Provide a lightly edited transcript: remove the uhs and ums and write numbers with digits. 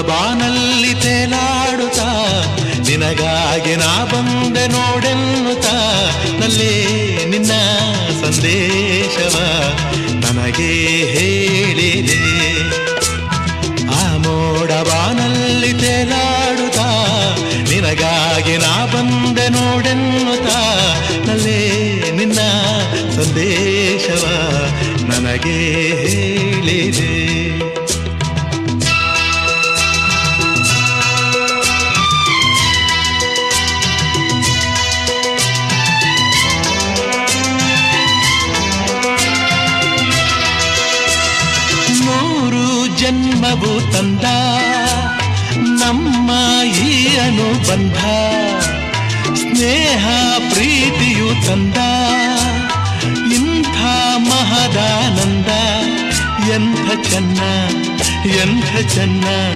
ಬಾನಲ್ಲಿ ತೇಲಾಡುತ್ತಾ ನಿನಗಾಗಿ ನಾ ಬಂದೆ ನೋಡೆನ್ನುತ್ತಾ ನಲ್ಲೇ ನಿನ್ನ ಸಂದೇಶವ ನನಗೆ ಹೇಳಿದೆ. ಆ ಮೋಡ ಬಾನಲ್ಲಿ ತೇಲಾಡುತ್ತಾ ನಿನಗಾಗಿ ನಾ ಬಂದೆ ನೋಡೆನ್ನುತ್ತಾ ನಲ್ಲೇ ನಿನ್ನ ಸಂದೇಶವ ನನಗೆ ಹೇಳಿದೆ. ಜನ್ಮವು ತಂದ ನಮ್ಮ ಈ ಅನುಬಂಧ, ಸ್ನೇಹ ಪ್ರೀತಿಯು ತಂದ ಇಂಥ ಮಹದಾನಂದ. ಎಂಥ ಚೆನ್ನ ಎಂಥ ಚೆನ್ನ